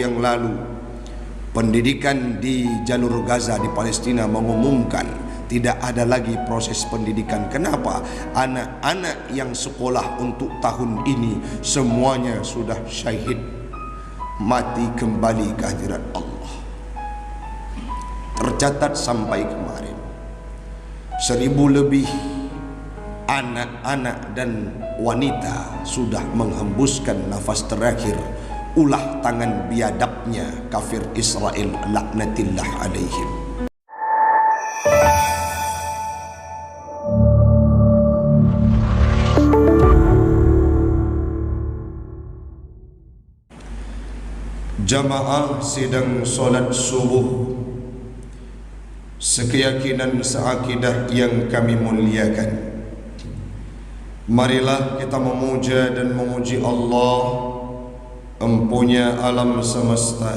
yang lalu, pendidikan di jalur Gaza di Palestina mengumumkan tidak ada lagi proses pendidikan. Kenapa? Anak-anak yang sekolah untuk tahun ini semuanya sudah syahid, mati kembali ke hadirat Allah. Tercatat sampai kemarin 1000 lebih anak-anak dan wanita sudah menghembuskan nafas terakhir ulah tangan biadabnya kafir Israel laknatillah alaihim. Jamaah sedang solat subuh, sekeyakinan seakidah yang kami muliakan. Marilah kita memuja dan memuji Allah, Empunya alam semesta,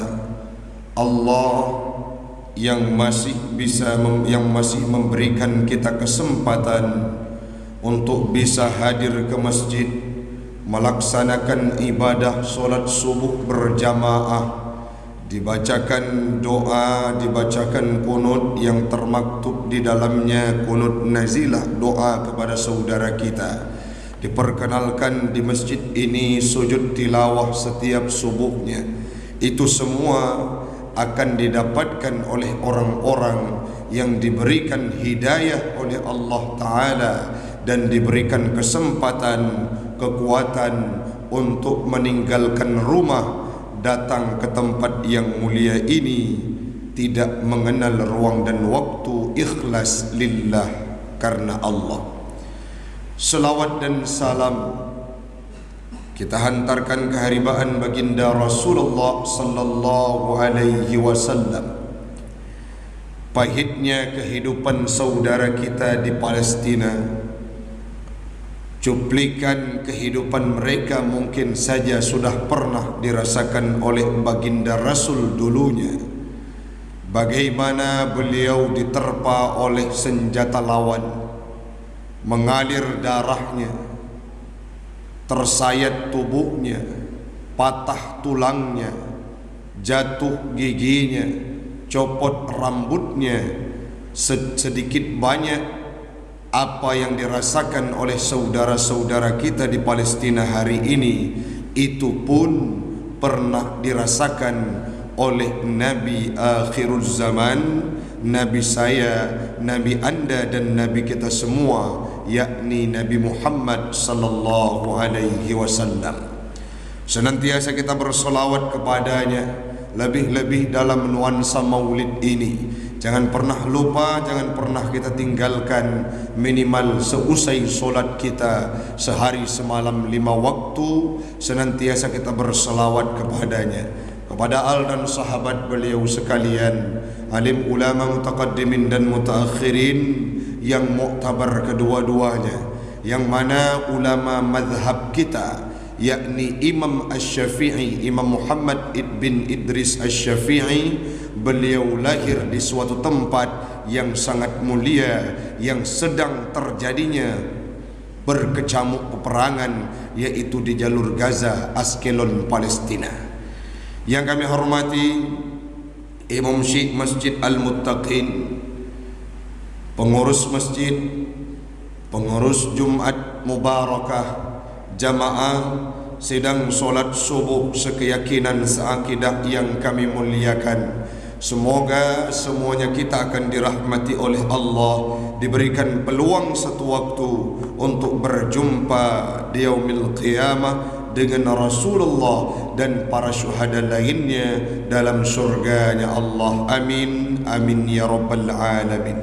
Allah yang masih memberikan kita kesempatan untuk bisa hadir ke masjid, melaksanakan ibadah solat subuh berjamaah, dibacakan doa, dibacakan kunut yang termaktub di dalamnya kunut nazilah, doa kepada saudara kita. Diperkenalkan di masjid ini sujud tilawah setiap subuhnya. Itu semua akan didapatkan oleh orang-orang yang diberikan hidayah oleh Allah Ta'ala dan diberikan kesempatan, kekuatan untuk meninggalkan rumah, datang ke tempat yang mulia ini, tidak mengenal ruang dan waktu, ikhlas lillah karena Allah. Selawat dan salam kita hantarkan keharibaan baginda Rasulullah sallallahu alaihi wasallam. Pahitnya kehidupan saudara kita di Palestina, cuplikan kehidupan mereka mungkin saja sudah pernah dirasakan oleh baginda Rasul dulunya. Bagaimana beliau diterpa oleh senjata lawan, mengalir darahnya, tersayat tubuhnya, patah tulangnya, jatuh giginya, copot rambutnya. Sedikit banyak apa yang dirasakan oleh saudara-saudara kita di Palestina hari ini, itu pun pernah dirasakan oleh Nabi akhirul zaman, Nabi saya, Nabi anda dan Nabi kita semua, yakni Nabi Muhammad sallallahu alaihi wasallam. Senantiasa kita bersolawat kepadanya, lebih-lebih dalam nuansa maulid ini. Jangan pernah lupa, jangan pernah kita tinggalkan, minimal seusai solat kita sehari semalam 5 waktu, senantiasa kita bersolawat kepadanya, kepada al dan sahabat beliau sekalian, alim ulama mutaqaddimin dan mutaakhirin yang muktabar kedua-duanya, yang mana ulama mazhab kita, yakni Imam Asy-Syafi'i, Imam Muhammad bin Idris Asy-Syafi'i, beliau lahir di suatu tempat yang sangat mulia, yang sedang terjadinya berkecamuk peperangan, yaitu di jalur Gaza, Askelon, Palestina. Yang kami hormati Imam Syekh Masjid Al-Muttaqin, pengurus masjid, pengurus Jumat Mubarakah, jamaah sedang solat subuh sekeyakinan seakidah yang kami muliakan. Semoga semuanya kita akan dirahmati oleh Allah, diberikan peluang satu waktu untuk berjumpa di yaumil qiyamah dengan Rasulullah dan para syuhada lainnya dalam surganya Allah. Amin, amin ya rabbal alamin.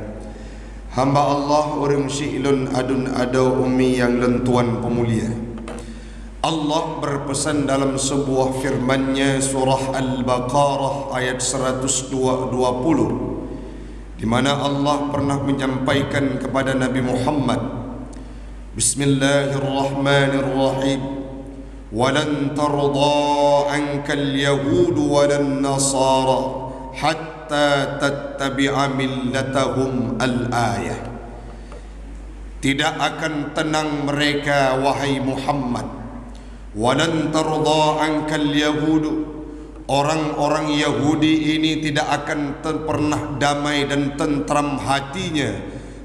Hamba Allah orang syi'lun adun adau ummi yang lentuan pemulia, Allah berpesan dalam sebuah firman-Nya, surah Al-Baqarah ayat 120, di mana Allah pernah menyampaikan kepada Nabi Muhammad, Bismillahirrahmanirrahim, walan tarda ankal yahud walan nasara hatta tattabi'a millatahum al-ayah. Tidak akan tenang mereka wahai Muhammad, walan tarda ankal yahud, orang-orang Yahudi ini tidak akan pernah damai dan tentram hatinya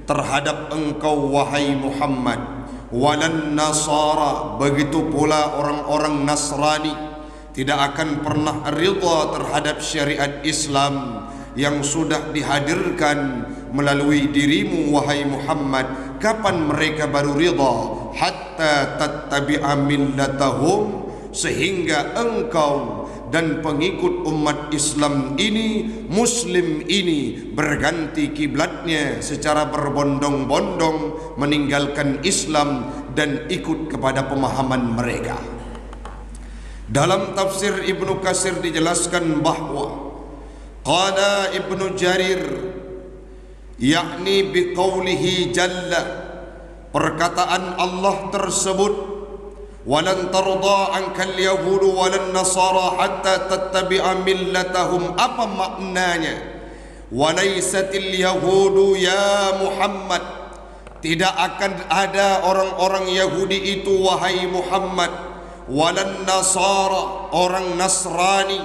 terhadap engkau wahai Muhammad. Walan Nasara, begitu pula orang-orang Nasrani tidak akan pernah ridha terhadap syariat Islam yang sudah dihadirkan melalui dirimu wahai Muhammad. Kapan mereka baru ridha? Hatta tattabi'a millatahum, sehingga engkau dan pengikut umat Islam ini, Muslim ini, berganti kiblatnya secara berbondong-bondong meninggalkan Islam dan ikut kepada pemahaman mereka. Dalam tafsir Ibnu Katsir dijelaskan bahwa qala Ibnu Jarir, yakni biqaulihi jalla, perkataan Allah tersebut, walan tarda ankal yahudu walan nasara hatta tattabi'a millatahum. Apa maknanya? Walaisatil yahudu ya Muhammad, tidak akan ada orang-orang Yahudi itu wahai Muhammad, walan nasara, orang Nasrani,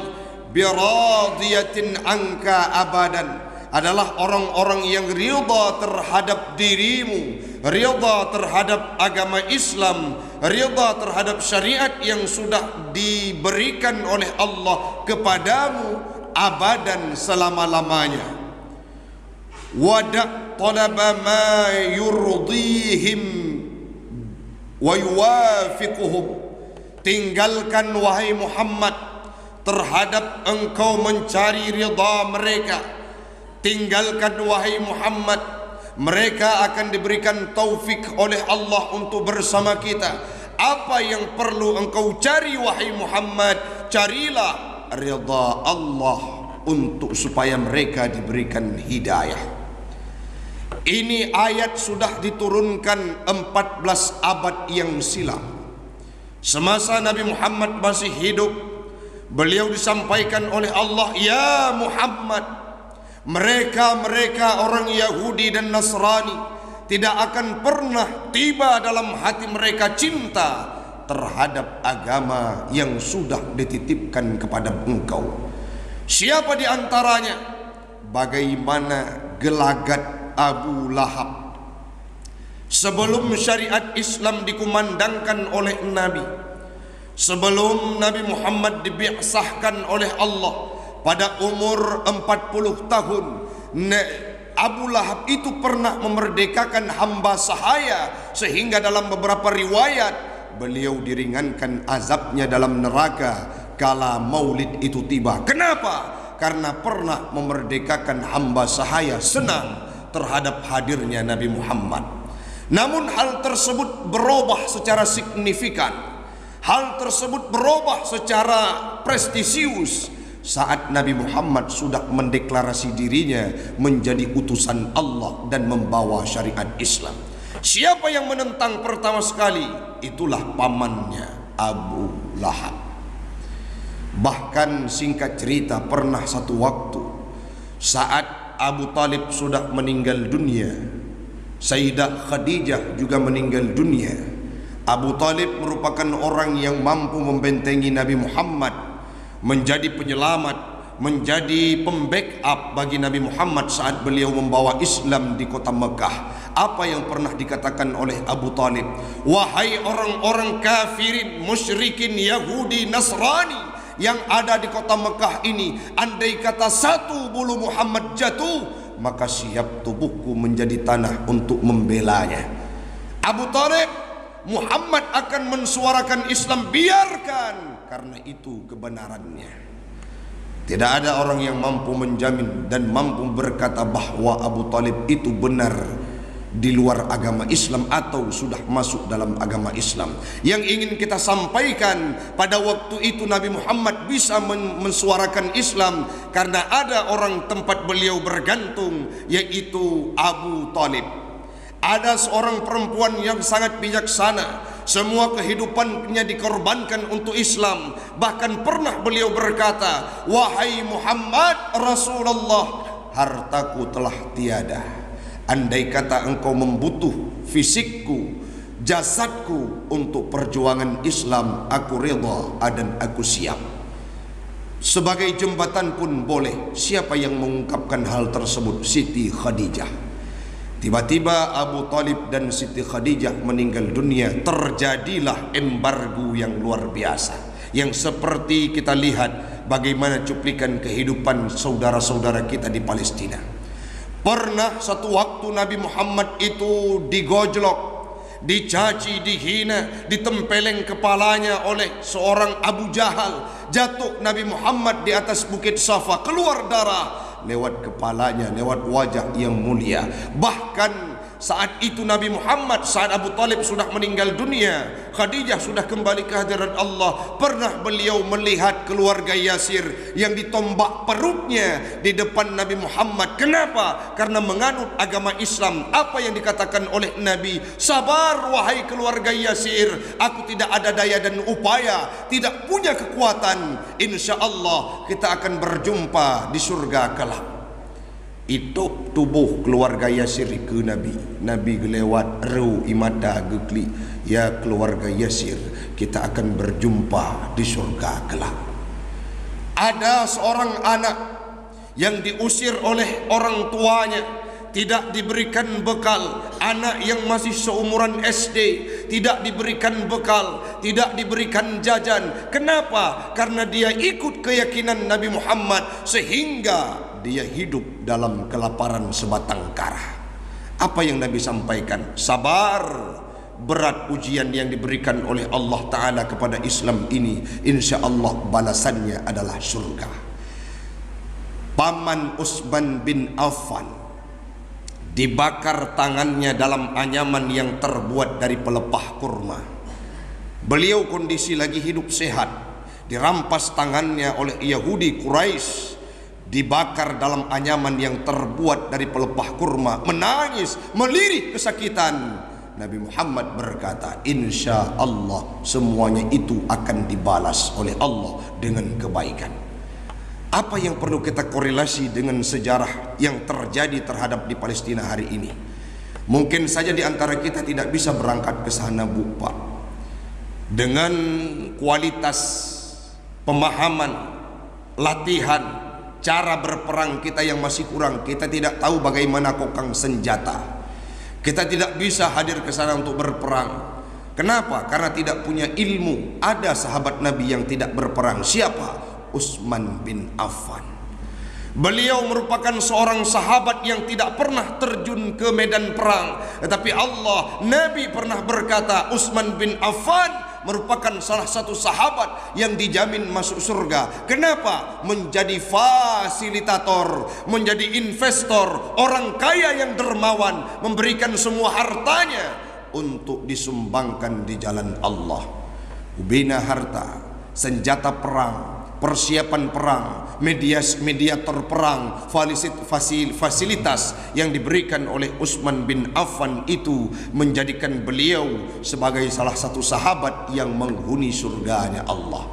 biradiyatin anka abadan, adalah orang-orang yang ridha terhadap dirimu, ridha terhadap agama Islam, ridha terhadap syariat yang sudah diberikan oleh Allah kepadamu abadan, selama-lamanya. Wada' talaba ma yurdihim wa yuwafiquhum, tinggalkan wahai Muhammad terhadap engkau mencari ridha mereka. Tinggalkan wahai Muhammad, mereka akan diberikan taufik oleh Allah untuk bersama kita. Apa yang perlu engkau cari wahai Muhammad? Carilah ridha Allah untuk supaya mereka diberikan hidayah. Ini ayat sudah diturunkan 14 abad yang silam. Semasa Nabi Muhammad masih hidup, beliau disampaikan oleh Allah, ya Muhammad, mereka orang Yahudi dan Nasrani tidak akan pernah tiba dalam hati mereka cinta terhadap agama yang sudah dititipkan kepada engkau. Siapa di antaranya? Bagaimana gelagat Abu Lahab sebelum syariat Islam dikumandangkan oleh Nabi, sebelum Nabi Muhammad dibi'sahkan oleh Allah pada umur 40 tahun. Abu Lahab itu pernah memerdekakan hamba sahaya, sehingga dalam beberapa riwayat beliau diringankan azabnya dalam neraka kala maulid itu tiba. Kenapa? Karena pernah memerdekakan hamba sahaya, senang terhadap hadirnya Nabi Muhammad. Namun hal tersebut berubah secara signifikan, hal tersebut berubah secara prestisius saat Nabi Muhammad sudah mendeklarasi dirinya menjadi utusan Allah dan membawa syariat Islam. Siapa yang menentang pertama sekali? Itulah pamannya Abu Lahab. Bahkan singkat cerita, pernah satu waktu saat Abu Talib sudah meninggal dunia, Sayyidah Khadijah juga meninggal dunia. Abu Talib merupakan orang yang mampu membentengi Nabi Muhammad, menjadi penyelamat, menjadi pembackup bagi Nabi Muhammad saat beliau membawa Islam di kota Mekah. Apa yang pernah dikatakan oleh Abu Talib? Wahai orang-orang kafirin, musyrikin, Yahudi, Nasrani yang ada di kota Mekah ini, andai kata satu bulu Muhammad jatuh, maka siap tubuhku menjadi tanah untuk membelanya. Abu Talib, Muhammad akan mensuarakan Islam, biarkan, karena itu kebenarannya. Tidak ada orang yang mampu menjamin dan mampu berkata bahwa Abu Talib itu benar di luar agama Islam atau sudah masuk dalam agama Islam. Yang ingin kita sampaikan, pada waktu itu Nabi Muhammad bisa mensuarakan Islam karena ada orang tempat beliau bergantung, yaitu Abu Talib. Ada seorang perempuan yang sangat bijaksana, semua kehidupannya dikorbankan untuk Islam. Bahkan pernah beliau berkata, wahai Muhammad Rasulullah, hartaku telah tiada. Andai kata engkau membutuh fisikku, jasadku untuk perjuangan Islam, aku rida dan aku siap. Sebagai jembatan pun boleh. Siapa yang mengungkapkan hal tersebut? Siti Khadijah. Tiba-tiba Abu Talib dan Siti Khadijah meninggal dunia. Terjadilah embargo yang luar biasa, yang seperti kita lihat bagaimana cuplikan kehidupan saudara-saudara kita di Palestina. Pernah satu waktu Nabi Muhammad itu digojlok, dicaci, dihina, ditempeleng kepalanya oleh seorang Abu Jahal. Jatuh Nabi Muhammad di atas bukit Safa, keluar darah lewat kepalanya, lewat wajah yang mulia. Bahkan saat itu Nabi Muhammad, saat Abu Talib sudah meninggal dunia, Khadijah sudah kembali ke hadirat Allah. Pernah beliau melihat keluarga Yasir yang ditombak perutnya di depan Nabi Muhammad. Kenapa? Karena menganut agama Islam. Apa yang dikatakan oleh Nabi? Sabar wahai keluarga Yasir, aku tidak ada daya dan upaya, tidak punya kekuatan. Insya Allah kita akan berjumpa di surga kelak. Itu tubuh keluarga Yasir ke Nabi. Nabi gelewat ru imada gekli, ya keluarga Yasir, kita akan berjumpa di surga kelak. Ada seorang anak yang diusir oleh orang tuanya, tidak diberikan bekal. Anak yang masih seumuran SD tidak diberikan bekal, tidak diberikan jajan. Kenapa? Karena dia ikut keyakinan Nabi Muhammad, sehingga dia hidup dalam kelaparan sebatang kara. Apa yang Nabi sampaikan? Sabar, berat ujian yang diberikan oleh Allah Ta'ala kepada Islam ini, insya Allah balasannya adalah surga. Paman Utsman bin Affan dibakar tangannya dalam anyaman yang terbuat dari pelepah kurma. Beliau kondisi lagi hidup sehat, dirampas tangannya oleh Yahudi Quraisy, dibakar dalam anyaman yang terbuat dari pelepah kurma. Menangis, melirih kesakitan. Nabi Muhammad berkata, insya Allah semuanya itu akan dibalas oleh Allah dengan kebaikan. Apa yang perlu kita korelasi dengan sejarah yang terjadi terhadap di Palestina hari ini? Mungkin saja di antara kita tidak bisa berangkat ke sana, Bu, Pak. Dengan kualitas pemahaman, latihan, cara berperang kita yang masih kurang. Kita tidak tahu bagaimana kokang senjata. Kita tidak bisa hadir ke sana untuk berperang. Kenapa? Karena tidak punya ilmu. Ada sahabat Nabi yang tidak berperang. Siapa? Utsman bin Affan. Beliau merupakan seorang sahabat yang tidak pernah terjun ke medan perang, tetapi Allah, Nabi pernah berkata, Utsman bin Affan merupakan salah satu sahabat yang dijamin masuk surga. Kenapa? Menjadi fasilitator, menjadi investor, orang kaya yang dermawan, memberikan semua hartanya untuk disumbangkan di jalan Allah. Ubina harta, senjata perang, persiapan perang, mediator perang, fasilitas yang diberikan oleh Utsman bin Affan itu menjadikan beliau sebagai salah satu sahabat yang menghuni surganya Allah.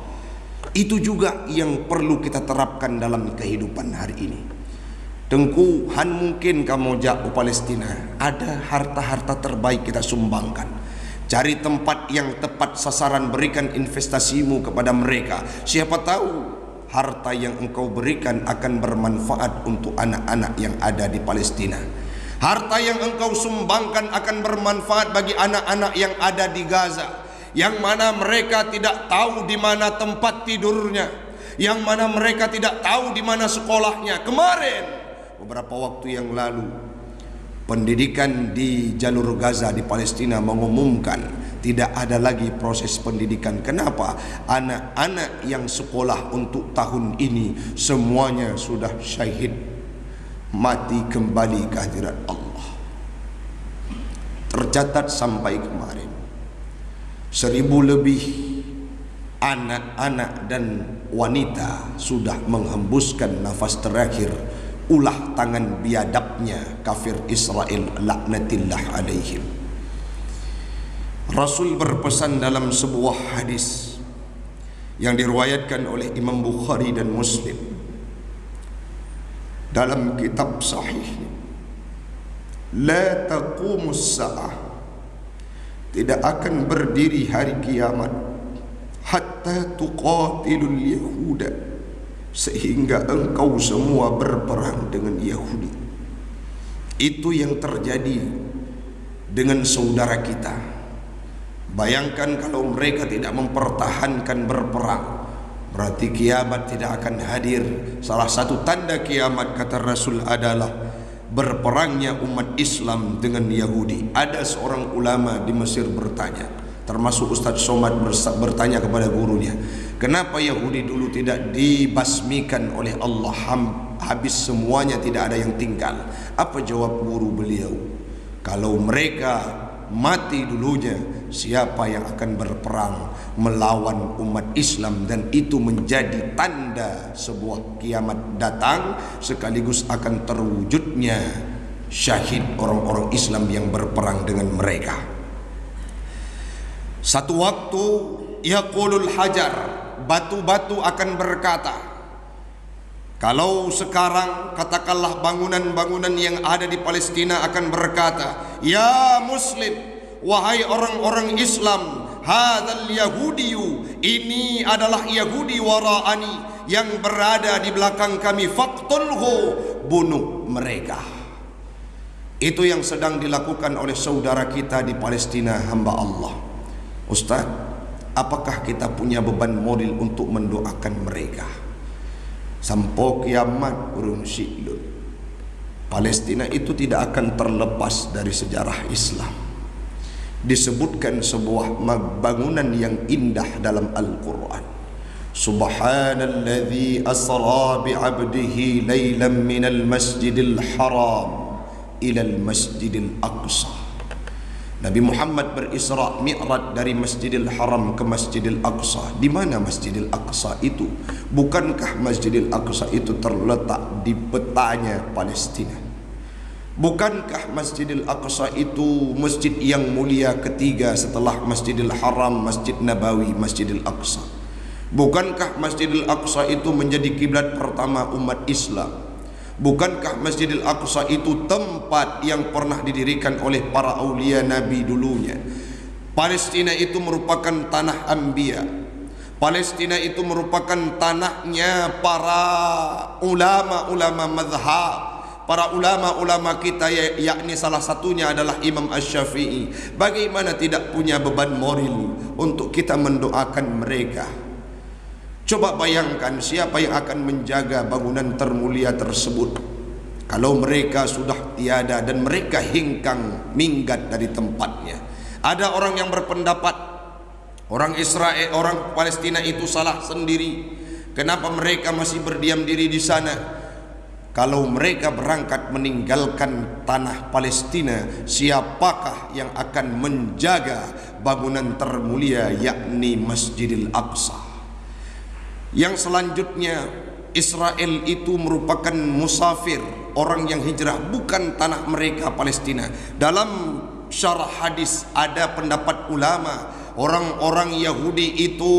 Itu juga yang perlu kita terapkan dalam kehidupan hari ini. Tengku han mungkin kamu jauh Palestina, ada harta-harta terbaik kita sumbangkan. Cari tempat yang tepat sasaran, berikan investasimu kepada mereka. Siapa tahu harta yang engkau berikan akan bermanfaat untuk anak-anak yang ada di Palestina. Harta yang engkau sumbangkan akan bermanfaat bagi anak-anak yang ada di Gaza, yang mana mereka tidak tahu di mana tempat tidurnya, yang mana mereka tidak tahu di mana sekolahnya. Kemarin, beberapa waktu yang lalu, pendidikan di jalur Gaza di Palestina mengumumkan tidak ada lagi proses pendidikan. Kenapa? Anak-anak yang sekolah untuk tahun ini semuanya sudah syahid, mati kembali ke hadirat Allah. Tercatat sampai kemarin 1000 lebih anak-anak dan wanita sudah menghembuskan nafas terakhir ulah tangan biadabnya kafir Israel, laknatillah alaihim. Rasul berpesan dalam sebuah hadis yang diriwayatkan oleh Imam Bukhari dan Muslim dalam kitab sahihnya, la taqumus sa'ah, tidak akan berdiri hari kiamat hatta tuqatilul yahuda sehingga engkau semua berperang dengan Yahudi. Itu yang terjadi dengan saudara kita. Bayangkan kalau mereka tidak mempertahankan berperang, berarti kiamat tidak akan hadir. Salah satu tanda kiamat, kata Rasul, adalah berperangnya umat Islam dengan Yahudi. Ada seorang ulama di Mesir bertanya, termasuk Ustaz Somad bertanya kepada gurunya, kenapa Yahudi dulu tidak dibasmikan oleh Allah, habis semuanya, tidak ada yang tinggal? Apa jawab guru beliau? Kalau mereka mati dulunya, siapa yang akan berperang melawan umat Islam? Dan itu menjadi tanda sebuah kiamat datang, sekaligus akan terwujudnya syahid orang-orang Islam yang berperang dengan mereka. Satu waktu yaqulul hajar, batu-batu akan berkata, kalau sekarang katakanlah bangunan-bangunan yang ada di Palestina akan berkata, ya Muslim, wahai orang-orang Islam, hadzal yahudiyu, ini adalah Yahudi wara'ani, yang berada di belakang kami, faqtulhu, bunuh mereka. Itu yang sedang dilakukan oleh saudara kita di Palestina, hamba Allah. Ustaz, apakah kita punya beban moral untuk mendoakan mereka? Sampai kiamat urung syidun, Palestina itu tidak akan terlepas dari sejarah Islam. Disebutkan sebuah bangunan yang indah dalam Al-Quran. Subhanalladzi asra bi'abdihi laylan minal masjidil haram ilal masjidil aqsa. Nabi Muhammad berisra mi'raj dari Masjidil Haram ke Masjidil Aqsa. Di mana Masjidil Aqsa itu? Bukankah Masjidil Aqsa itu terletak di petanya Palestina? Bukankah Masjidil Aqsa itu masjid yang mulia ketiga setelah Masjidil Haram, Masjid Nabawi, Masjidil Aqsa? Bukankah Masjidil Aqsa itu menjadi kiblat pertama umat Islam? Bukankah Masjidil Aqsa itu tempat yang pernah didirikan oleh para aulia Nabi dulunya? Palestina itu merupakan tanah Anbiya. Palestina itu merupakan tanahnya para ulama-ulama mazhab, para ulama-ulama kita, yakni salah satunya adalah Imam Asy-Syafi'i. Bagaimana tidak punya beban moral untuk kita mendoakan mereka? Coba bayangkan siapa yang akan menjaga bangunan termulia tersebut kalau mereka sudah tiada dan mereka hingkang minggat dari tempatnya. Ada orang yang berpendapat orang Israel, orang Palestina itu salah sendiri. Kenapa mereka masih berdiam diri di sana? Kalau mereka berangkat meninggalkan tanah Palestina, siapakah yang akan menjaga bangunan termulia, yakni Masjidil Aqsa? Yang selanjutnya, Israel itu merupakan musafir, orang yang hijrah, bukan tanah mereka Palestina. Dalam syarah hadis ada pendapat ulama, orang-orang Yahudi itu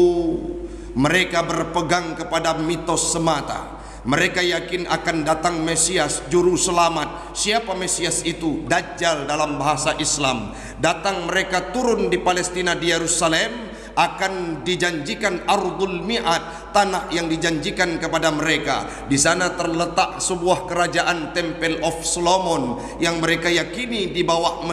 mereka berpegang kepada mitos semata. Mereka yakin akan datang Mesias, juru selamat. Siapa Mesias itu? Dajjal dalam bahasa Islam. Datang, mereka turun di Palestina, di Yerusalem, akan dijanjikan ardul mi'ad, tanah yang dijanjikan kepada mereka. Di sana terletak sebuah kerajaan Temple of Solomon yang mereka yakini di bawah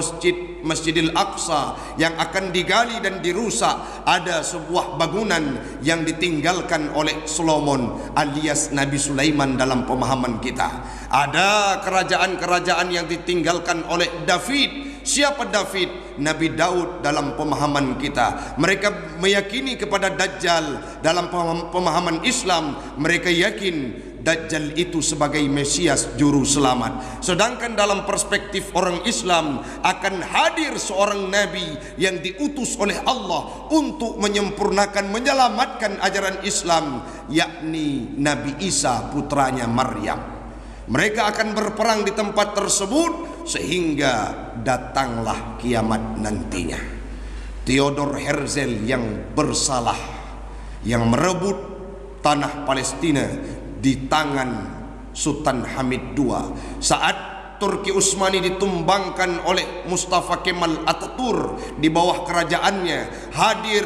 Masjidil Aqsa yang akan digali dan dirusak. Ada sebuah bangunan yang ditinggalkan oleh Solomon alias Nabi Sulaiman dalam pemahaman kita. Ada kerajaan-kerajaan yang ditinggalkan oleh David. Siapa David? Nabi Daud dalam pemahaman kita. Mereka meyakini kepada Dajjal dalam pemahaman Islam. Mereka yakin Dajjal itu sebagai Mesias, juru selamat. Sedangkan dalam perspektif orang Islam akan hadir seorang Nabi yang diutus oleh Allah untuk menyempurnakan, menyelamatkan ajaran Islam, yakni Nabi Isa putranya Maryam. Mereka akan berperang di tempat tersebut sehingga datanglah kiamat nantinya. Theodor Herzl yang bersalah, yang merebut tanah Palestina di tangan Sultan Hamid II saat Turki Utsmani ditumbangkan oleh Mustafa Kemal Ataturk di bawah kerajaannya. Hadir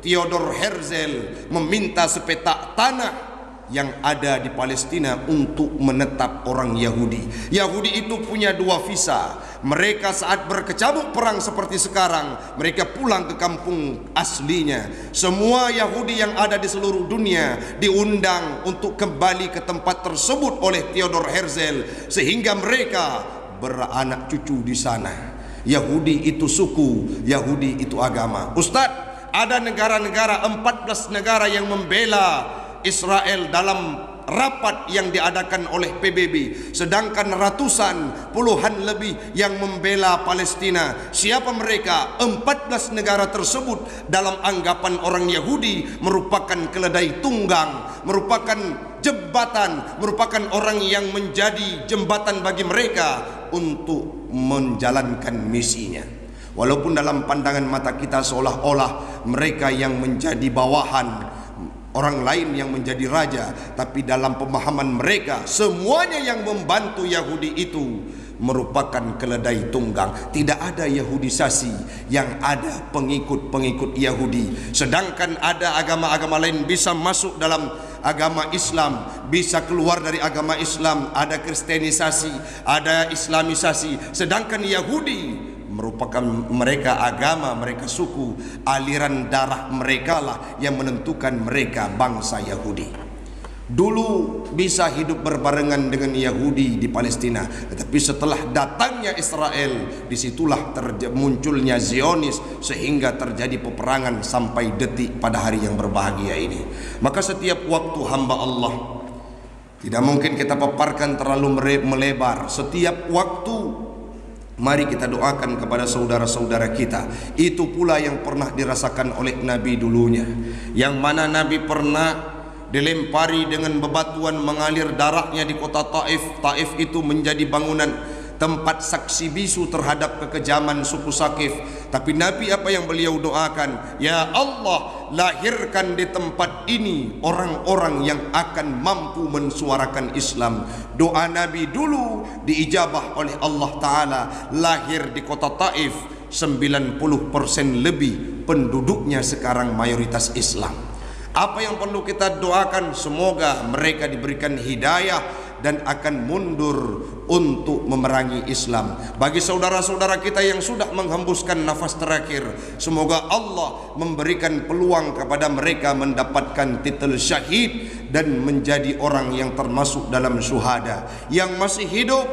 Theodor Herzl meminta sepetak tanah yang ada di Palestina untuk menetap orang Yahudi. Yahudi itu punya dua visa. Mereka saat berkecamuk perang seperti sekarang, mereka pulang ke kampung aslinya. Semua Yahudi yang ada di seluruh dunia diundang untuk kembali ke tempat tersebut oleh Theodor Herzl, sehingga mereka beranak cucu di sana. Yahudi itu suku, Yahudi itu agama. Ustadz, ada negara-negara, 14 negara yang membela Israel dalam rapat yang diadakan oleh PBB, sedangkan ratusan, puluhan lebih yang membela Palestina. Siapa mereka? 14 negara tersebut dalam anggapan orang Yahudi merupakan keledai tunggang, merupakan jembatan, merupakan orang yang menjadi jembatan bagi mereka untuk menjalankan misinya. Walaupun dalam pandangan mata kita seolah-olah mereka yang menjadi bawahan, orang lain yang menjadi raja, tapi dalam pemahaman mereka semuanya yang membantu Yahudi itu merupakan keledai tunggang. Tidak ada Yahudisasi, yang ada pengikut-pengikut Yahudi. Sedangkan ada agama-agama lain bisa masuk dalam agama Islam, bisa keluar dari agama Islam. Ada kristenisasi, ada islamisasi. Sedangkan Yahudi merupakan mereka agama, mereka suku, aliran darah mereka lah yang menentukan mereka bangsa Yahudi. Dulu bisa hidup berbarengan dengan Yahudi di Palestina, tetapi setelah datangnya Israel, disitulah munculnya Zionis, sehingga terjadi peperangan sampai detik pada hari yang berbahagia ini. Maka setiap waktu hamba Allah, tidak mungkin kita paparkan terlalu melebar. Setiap waktu mari kita doakan kepada saudara-saudara kita. Itu pula yang pernah dirasakan oleh Nabi dulunya, yang mana Nabi pernah dilempari dengan bebatuan, mengalir darahnya di kota Taif. Taif itu menjadi bangunan tempat saksi bisu terhadap kekejaman suku Sakif. Tapi Nabi apa yang beliau doakan? Ya Allah, lahirkan di tempat ini orang-orang yang akan mampu mensuarakan Islam. Doa Nabi dulu diijabah oleh Allah Ta'ala. Lahir di kota Taif, 90% lebih penduduknya sekarang mayoritas Islam. Apa yang perlu kita doakan? Semoga mereka diberikan hidayah dan akan mundur untuk memerangi Islam. Bagi saudara-saudara kita yang sudah menghembuskan nafas terakhir, semoga Allah memberikan peluang kepada mereka mendapatkan titel syahid dan menjadi orang yang termasuk dalam syuhada. Yang masih hidup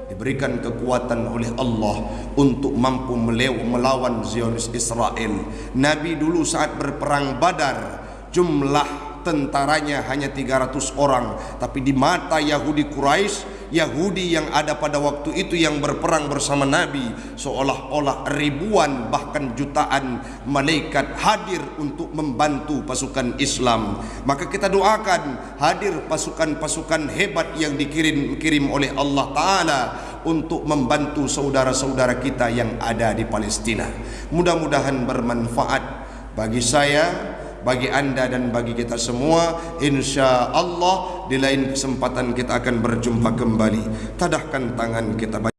diberikan kekuatan oleh Allah untuk mampu melawan Zionis Israel. Nabi dulu saat berperang Badar, jumlah tentaranya hanya 300 orang, tapi di mata Yahudi Quraisy, Yahudi yang ada pada waktu itu yang berperang bersama Nabi, seolah-olah ribuan bahkan jutaan malaikat hadir untuk membantu pasukan Islam. Maka kita doakan hadir pasukan-pasukan hebat yang dikirim oleh Allah Ta'ala untuk membantu saudara-saudara kita yang ada di Palestina. Mudah-mudahan bermanfaat bagi saya, bagi anda dan bagi kita semua. Insya Allah di lain kesempatan kita akan berjumpa kembali. Tadahkan tangan kita.